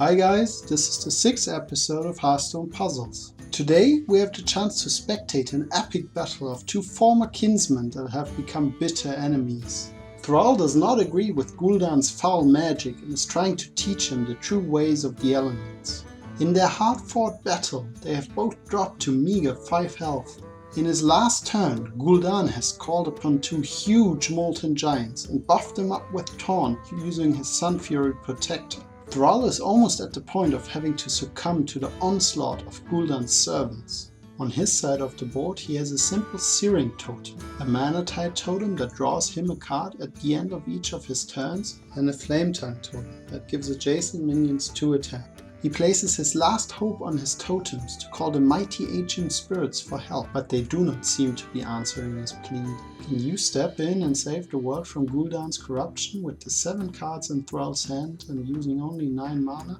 Hi guys, this is the 6th episode of Hearthstone Puzzles. Today we have the chance to spectate an epic battle of two former kinsmen that have become bitter enemies. Thrall does not agree with Gul'dan's foul magic and is trying to teach him the true ways of the elements. In their hard-fought battle, they have both dropped to meager 5 health. In his last turn, Gul'dan has called upon two huge molten giants and buffed them up with Taunt using his Sun Fury Protector. Thrall is almost at the point of having to succumb to the onslaught of Gul'dan's servants. On his side of the board he has a simple Searing Totem, a mana-tide totem that draws him a card at the end of each of his turns, and a Flame Tongue totem that gives adjacent minions 2 attack. He places his last hope on his totems to call the mighty ancient spirits for help, but they do not seem to be answering his plea. Can you step in and save the world from Gul'dan's corruption with the 7 cards in Thrall's hand and using only 9 mana?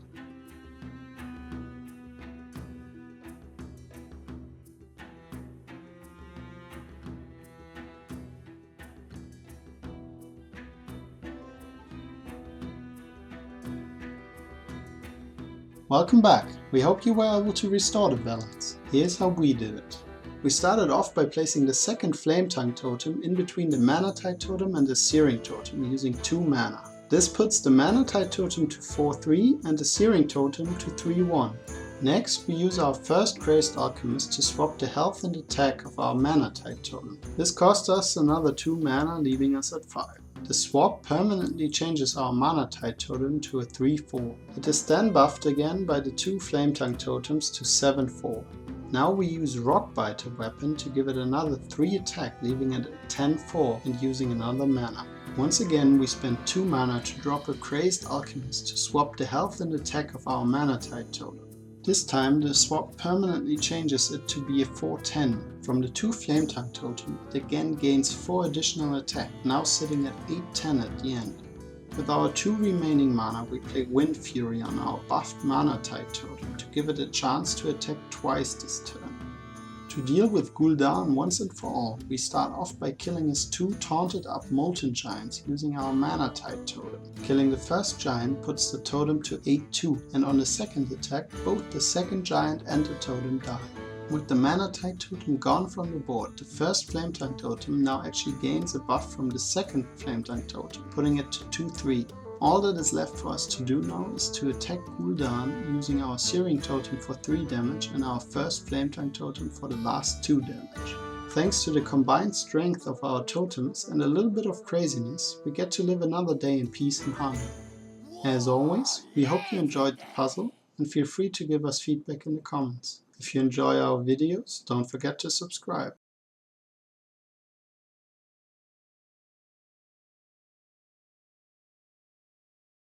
Welcome back. We hope you were able to restore the balance. Here's how we did it. We started off by placing the second Flame Tongue totem in between the mana-tide totem and the Searing totem using 2 mana. This puts the mana-tide totem to 4-3 and the Searing totem to 3-1. Next, we use our first Crazed Alchemist to swap the health and attack of our mana-tide totem. This cost us another 2 mana, leaving us at 5. The swap permanently changes our mana-tide totem to a 3-4. It is then buffed again by the 2 Flame Tongue totems to 7-4. Now we use Rockbiter weapon to give it another 3 attack, leaving it at 10-4 and using another mana. Once again we spend 2 mana to drop a Crazed Alchemist to swap the health and attack of our mana-tide totem. This time the swap permanently changes it to be a 4-10. From the 2 Flame Tongue totem it again gains 4 additional attack, now sitting at 8-10 at the end. With our 2 remaining mana we play Wind Fury on our buffed mana-tide totem to give it a chance to attack twice this turn. To deal with Gul'dan once and for all, we start off by killing his 2 taunted up molten giants using our mana-tide totem. Killing the first giant puts the totem to 8-2, and on the second attack both the second giant and the totem die. With the mana-tide totem gone from the board, the first Flame Tongue totem now actually gains a buff from the second Flame Tongue totem, putting it to 2-3. All that is left for us to do now is to attack Gul'dan using our Searing totem for 3 damage and our first Flame Tongue totem for the last 2 damage. Thanks to the combined strength of our totems and a little bit of craziness, we get to live another day in peace and harmony. As always, we hope you enjoyed the puzzle and feel free to give us feedback in the comments. If you enjoy our videos, don't forget to subscribe.